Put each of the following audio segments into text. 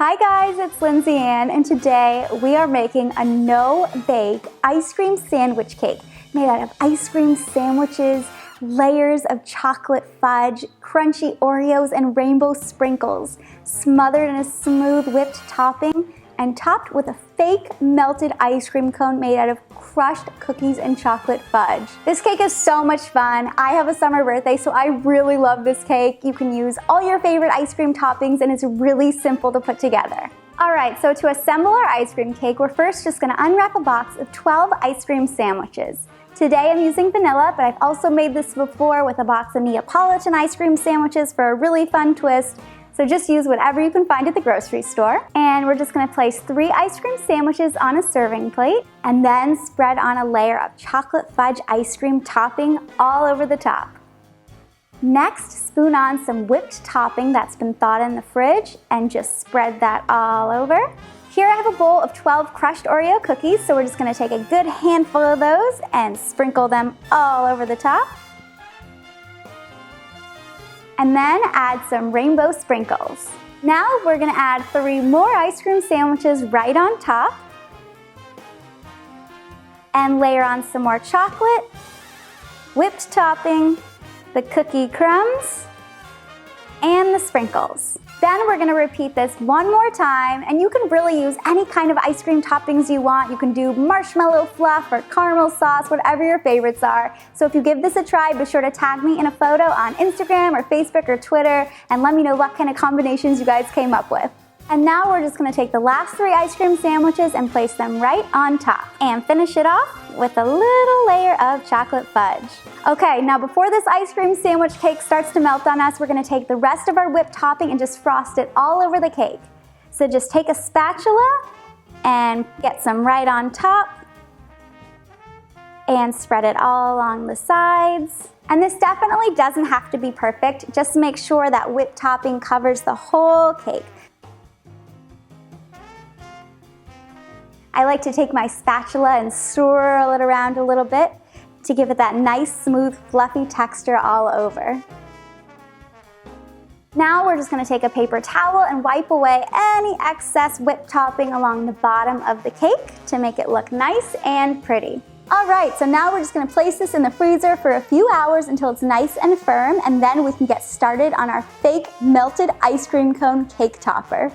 Hi guys, it's Lindsay and today we are making a no-bake ice cream sandwich cake made out of ice cream sandwiches, layers of chocolate fudge, crunchy Oreos, and rainbow sprinkles, smothered in a smooth whipped topping and topped with a fake melted ice cream cone made out of crushed cookies and chocolate fudge. This cake is so much fun. I have a summer birthday, so I really love this cake. You can use all your favorite ice cream toppings and it's really simple to put together. All right, so to assemble our ice cream cake, we're first just gonna unwrap a box of 12 ice cream sandwiches. Today I'm using vanilla, but I've also made this before with a box of Neapolitan ice cream sandwiches for a really fun twist. So just use whatever you can find at the grocery store. And we're just gonna place 3 ice cream sandwiches on a serving plate and then spread on a layer of chocolate fudge ice cream topping all over the top. Next, spoon on some whipped topping that's been thawed in the fridge and just spread that all over. Here I have a bowl of 12 crushed Oreo cookies, so we're just gonna take a good handful of those and sprinkle them all over the top. And then add some rainbow sprinkles. Now we're gonna add 3 more ice cream sandwiches right on top and layer on some more chocolate, whipped topping, the cookie crumbs, and the sprinkles. Then we're gonna repeat this one more time, and you can really use any kind of ice cream toppings you want. You can do marshmallow fluff or caramel sauce, whatever your favorites are. So if you give this a try, be sure to tag me in a photo on Instagram or Facebook or Twitter and let me know what kind of combinations you guys came up with. And now we're just gonna take the last 3 ice cream sandwiches and place them right on top and finish it off with a little layer of chocolate fudge. Okay, now before this ice cream sandwich cake starts to melt on us, we're gonna take the rest of our whipped topping and just frost it all over the cake. So just take a spatula and get some right on top and spread it all along the sides. And this definitely doesn't have to be perfect. Just make sure that whipped topping covers the whole cake. I like to take my spatula and swirl it around a little bit to give it that nice, smooth, fluffy texture all over. Now we're just gonna take a paper towel and wipe away any excess whipped topping along the bottom of the cake to make it look nice and pretty. All right, so now we're just gonna place this in the freezer for a few hours until it's nice and firm, and then we can get started on our fake melted ice cream cone cake topper.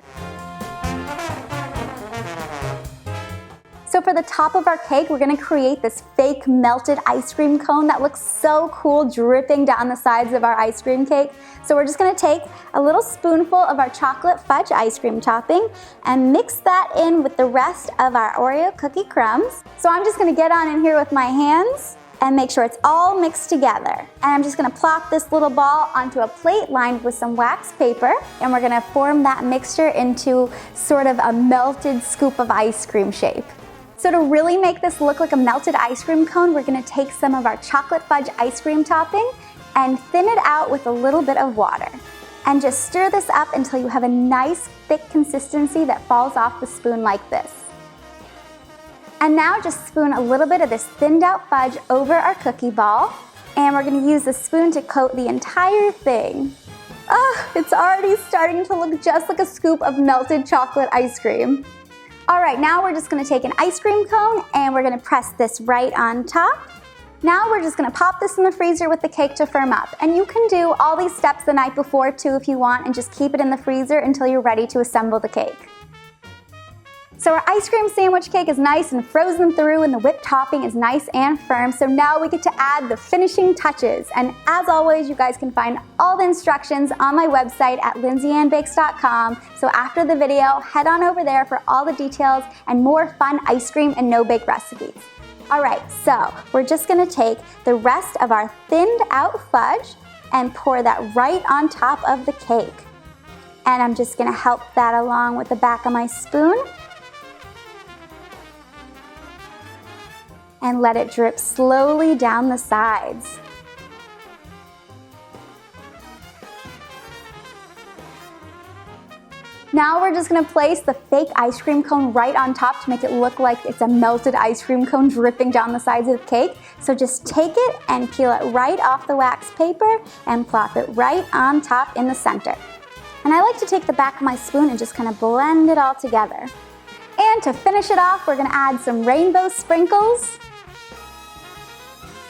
So for the top of our cake, we're gonna create this fake melted ice cream cone that looks so cool, dripping down the sides of our ice cream cake. So we're just gonna take a little spoonful of our chocolate fudge ice cream topping and mix that in with the rest of our Oreo cookie crumbs. So I'm just gonna get on in here with my hands and make sure it's all mixed together. And I'm just gonna plop this little ball onto a plate lined with some wax paper, and we're gonna form that mixture into sort of a melted scoop of ice cream shape. So to really make this look like a melted ice cream cone, we're gonna take some of our chocolate fudge ice cream topping and thin it out with a little bit of water. And just stir this up until you have a nice thick consistency that falls off the spoon like this. And now just spoon a little bit of this thinned out fudge over our cookie ball, and we're gonna use the spoon to coat the entire thing. Oh, it's already starting to look just like a scoop of melted chocolate ice cream. All right, now we're just gonna take an ice cream cone and we're gonna press this right on top. Now we're just gonna pop this in the freezer with the cake to firm up. And you can do all these steps the night before too if you want, and just keep it in the freezer until you're ready to assemble the cake. So our ice cream sandwich cake is nice and frozen through, and the whipped topping is nice and firm. So now we get to add the finishing touches. And as always, you guys can find all the instructions on my website at lindsayannbakes.com. So after the video, head on over there for all the details and more fun ice cream and no-bake recipes. All right, so we're just gonna take the rest of our thinned out fudge and pour that right on top of the cake. And I'm just gonna help that along with the back of my spoon and let it drip slowly down the sides. Now we're just gonna place the fake ice cream cone right on top to make it look like it's a melted ice cream cone dripping down the sides of the cake. So just take it and peel it right off the wax paper and plop it right on top in the center. And I like to take the back of my spoon and just kind of blend it all together. And to finish it off, we're gonna add some rainbow sprinkles.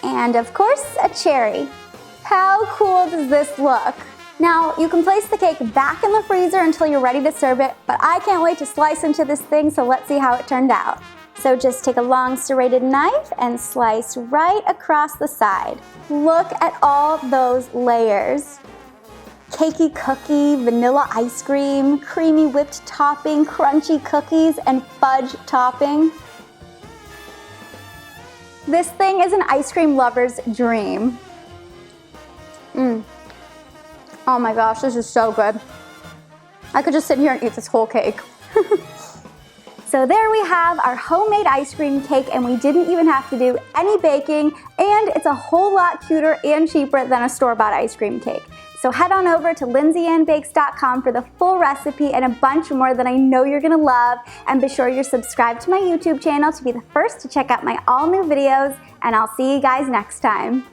And of course, a cherry. How cool does this look? Now, you can place the cake back in the freezer until you're ready to serve it, but I can't wait to slice into this thing, so let's see how it turned out. So just take a long serrated knife and slice right across the side. Look at all those layers. Cakey cookie, vanilla ice cream, creamy whipped topping, crunchy cookies, and fudge topping. This thing is an ice cream lover's dream. Oh my gosh, this is so good. I could just sit here and eat this whole cake. So there we have our homemade ice cream cake, and we didn't even have to do any baking, and it's a whole lot cuter and cheaper than a store-bought ice cream cake. So head on over to lindsayannbakes.com for the full recipe and a bunch more that I know you're gonna love. And be sure you're subscribed to my YouTube channel to be the first to check out my all new videos, and I'll see you guys next time.